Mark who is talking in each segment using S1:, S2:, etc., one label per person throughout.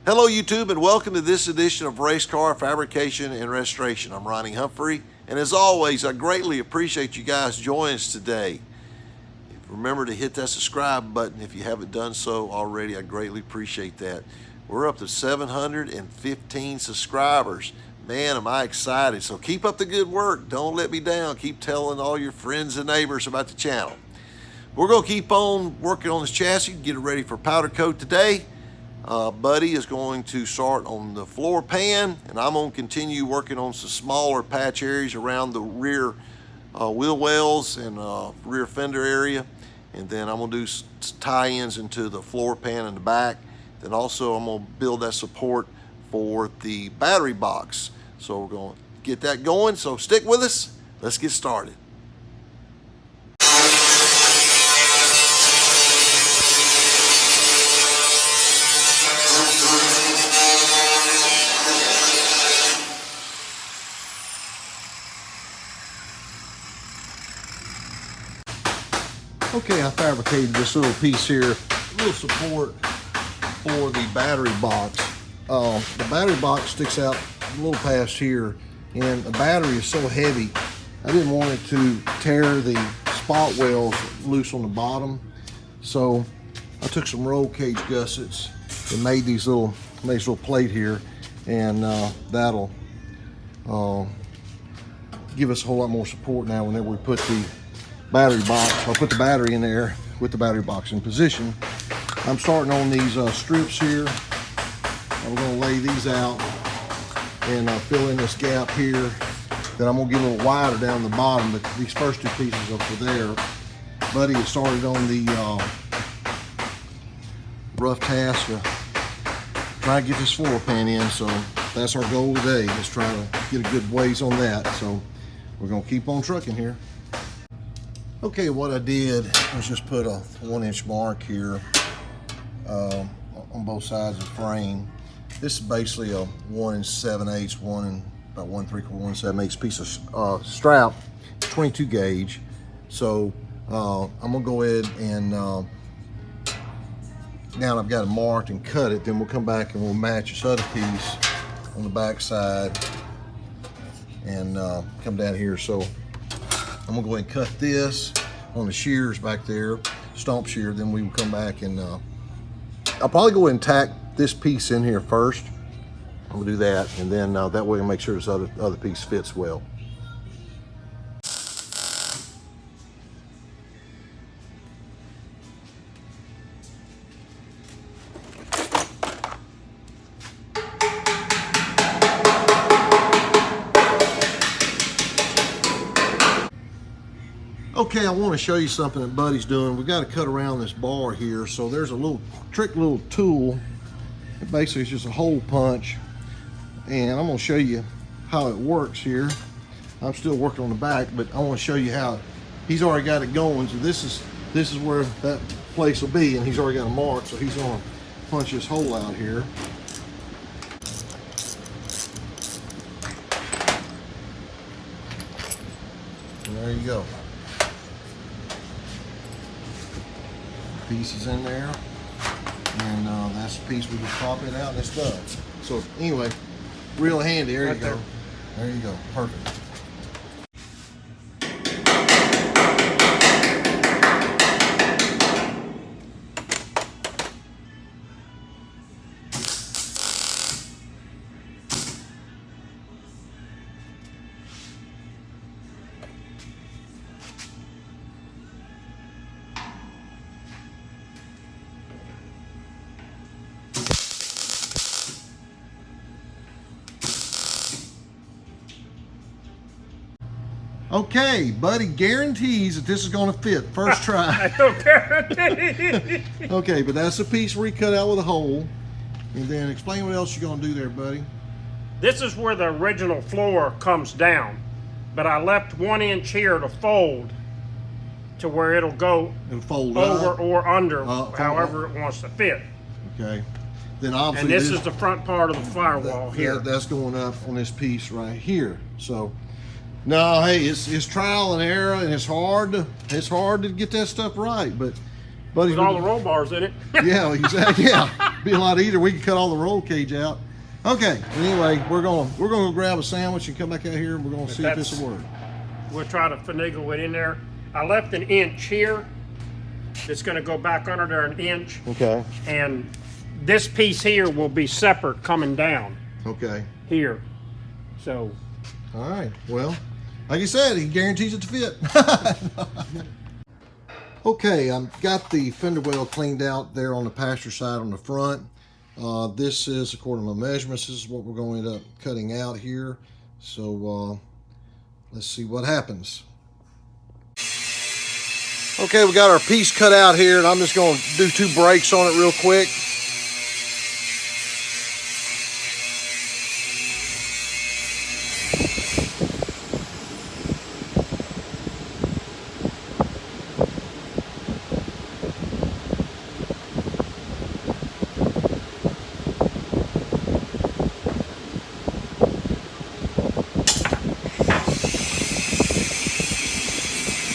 S1: Hello YouTube and welcome to this edition of Race Car Fabrication and Restoration. I'm Ronnie Humphrey, and as always I greatly appreciate you guys joining us today. Remember to hit that subscribe button if you haven't done so already. I greatly appreciate that. We're up to 715 subscribers. Man, am I excited. So keep up the good work. Don't let me down. Keep telling all your friends and neighbors about the channel. We're going to keep on working on this chassis, get it ready for powder coat today. Buddy is going to start on the floor pan, and I'm going to continue working on some smaller patch areas around the rear wheel wells and rear fender area. And then I'm going to do tie-ins into the floor pan in the back. Then also I'm going to build that support for the battery box. So we're going to get that going. So stick with us. Let's get started. Okay, I fabricated this little piece here, a little support for the battery box. The battery box sticks out a little past here, and the battery is so heavy, I didn't want it to tear the spot wells loose on the bottom. So I took some roll cage gussets and made these little plate here, and that'll give us a whole lot more support now whenever we put the battery box. I'll put the battery in there with the battery box in position. I'm starting on these strips here. I'm going to lay these out and fill in this gap here. Then I'm going to get a little wider down the bottom, but these first two pieces up to there. Buddy has started on the rough task of trying to get this floor pan in, so that's our goal today, is try to get a good ways on that. So we're going to keep on trucking here. Okay, what I did was just put a 1-inch mark here on both sides of the frame. This is basically a 1 7/8, about 1 3/4, 1 7/8 piece of strap, 22 gauge. So I'm gonna go ahead and now that I've got it marked and cut it, then we'll come back and we'll match this other piece on the back side and come down here. So I'm gonna go ahead and cut this on the shears back there, stomp shear, then we will come back and I'll probably go ahead and tack this piece in here first. I'm gonna do that, and then that way I'll make sure this other piece fits well. Okay, I want to show you something that Buddy's doing. We've got to cut around this bar here. So there's a little tool. It basically is just a hole punch. And I'm going to show you how it works here. I'm still working on the back, but I want to show you how he's already got it going. So this is where that place will be, and he's already got a mark. So he's going to punch this hole out here. And there you go. Pieces in there, and that's the piece we just pop it out and it's done. So anyway, real handy. There you go. There you go. Perfect. Okay, Buddy guarantees that this is going to fit first try.
S2: I don't guarantee.
S1: Okay, but that's the piece where you cut out with a hole. And then explain what else you're going to do there, Buddy.
S2: This is where the original floor comes down, but I left 1 inch here to fold to where it'll go
S1: and fold
S2: over
S1: up
S2: or under, however it wants to fit.
S1: Okay. Then obviously
S2: and this is the front part of the firewall here.
S1: That's going up on this piece right here. So no, hey, it's trial and error, and it's hard to get that stuff right. But Buddy's
S2: with all the roll bars in it.
S1: Yeah, exactly. Yeah. Be a lot easier. We can cut all the roll cage out. Okay. Anyway, we're gonna go grab a sandwich and come back out here, and we're gonna see if this will work.
S2: We'll try to finagle it in there. I left an inch here. It's going to go back under there an inch.
S1: Okay.
S2: And this piece here will be separate coming down.
S1: Okay.
S2: Here. So.
S1: All right. Well, like I said, he guarantees it to fit. Okay, I've got the fender well cleaned out there on the passenger side on the front. This is, according to my measurements, this is what we're going to end up cutting out here. So let's see what happens. Okay, we got our piece cut out here, and I'm just going to do 2 breaks on it real quick.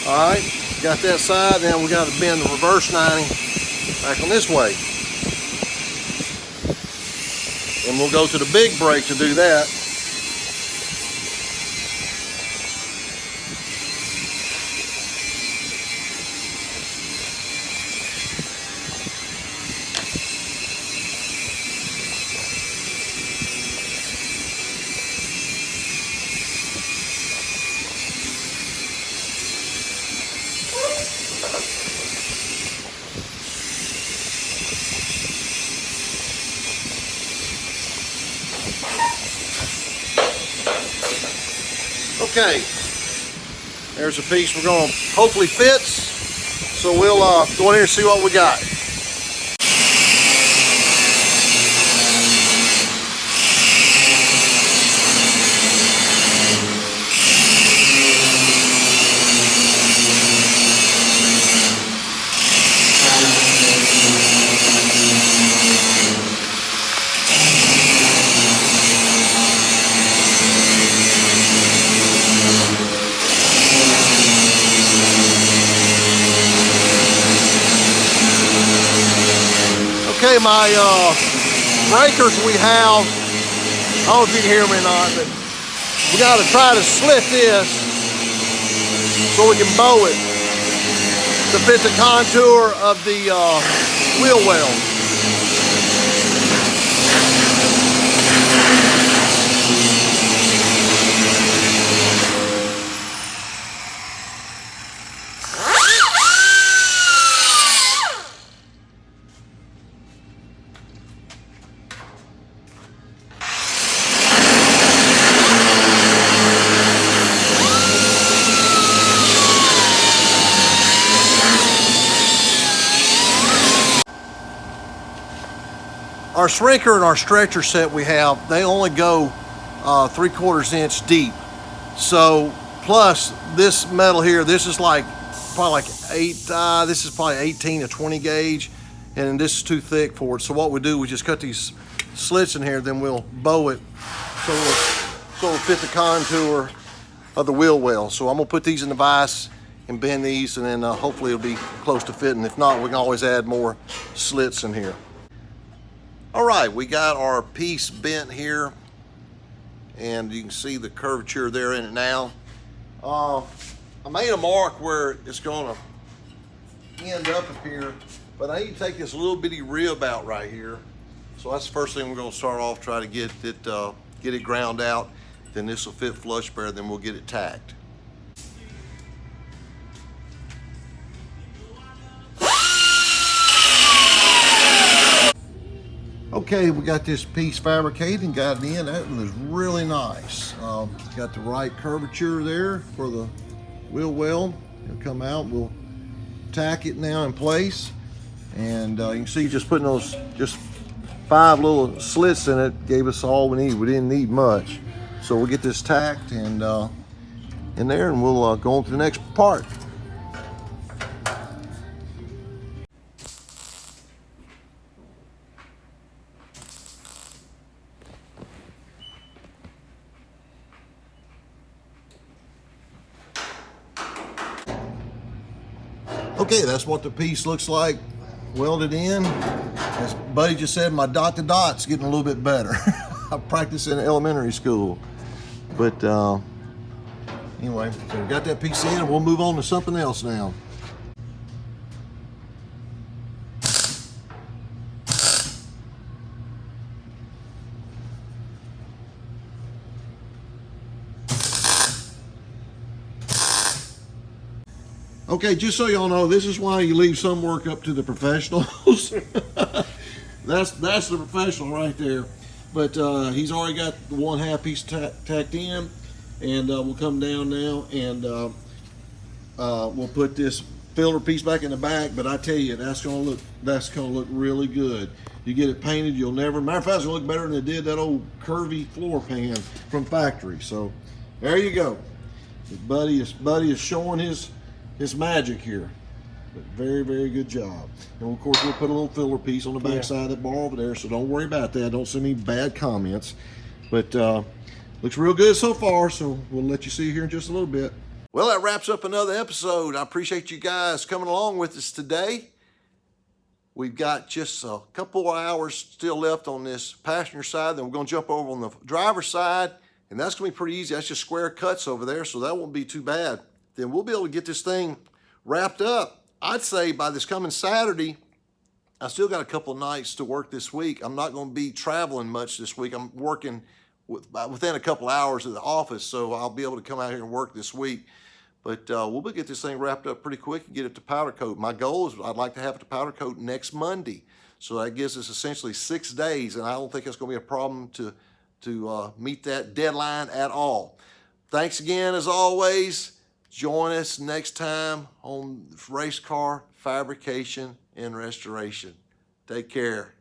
S1: All right, got that side. Now we got to bend the reverse 90 back on this way. And we'll go to the big brake to do that. Okay, there's a piece we're going to hopefully fits. So we'll go in here and see what we got. Okay, my breakers we have, I don't know if you can hear me or not, but we got to try to slit this so we can bow it to fit the contour of the wheel well. Our shrinker and our stretcher set we have, they only go 3/4 inch deep. So plus this metal here, this is like probably like this is probably 18 to 20 gauge, and this is too thick for it. So what we do, we just cut these slits in here, then we'll bow it so it'll fit the contour of the wheel well. So I'm gonna put these in the vise and bend these, and then hopefully it'll be close to fitting. If not, we can always add more slits in here. All right, we got our piece bent here, and you can see the curvature there in it now. I made a mark where it's gonna end up here, but I need to take this little bitty rib out right here. So that's the first thing we're gonna start off, try to get it ground out. Then this will fit flush better, then we'll get it tacked. Okay, we got this piece fabricated and got it in. That was really nice. Got the right curvature there for the wheel well. It'll come out. We'll tack it now in place. And you can see just putting those, just 5 little slits in it gave us all we need. We didn't need much. So we'll get this tacked and in there, and we'll go on to the next part. Okay, that's what the piece looks like welded in. As Buddy just said, my dot to dot's getting a little bit better. I practiced in elementary school. But anyway, so we got that piece in, and we'll move on to something else now. Okay, just so y'all know, this is why you leave some work up to the professionals. That's the professional right there. But he's already got the 1/2 piece tacked in, and we'll come down now and we'll put this filler piece back in the back. But I tell you, that's gonna look really good. You get it painted, you'll never. Matter of fact, it's gonna look better than it did that old curvy floor pan from factory. So there you go. Buddy is showing his magic here. But very, very good job. And of course, we'll put a little filler piece on the back side of that bar over there, so don't worry about that. Don't send me bad comments. But looks real good so far, so we'll let you see here in just a little bit. Well, that wraps up another episode. I appreciate you guys coming along with us today. We've got just a couple of hours still left on this passenger side. Then we're going to jump over on the driver's side, and that's going to be pretty easy. That's just square cuts over there, so that won't be too bad. Then we'll be able to get this thing wrapped up. I'd say by this coming Saturday. I still got a couple of nights to work this week. I'm not going to be traveling much this week. I'm working within a couple hours of the office, so I'll be able to come out here and work this week. But we'll get this thing wrapped up pretty quick and get it to powder coat. My goal is I'd like to have it to powder coat next Monday. So that gives us essentially 6 days, and I don't think it's going to be a problem to meet that deadline at all. Thanks again, as always. Join us next time on Race Car Fabrication and Restoration. Take care.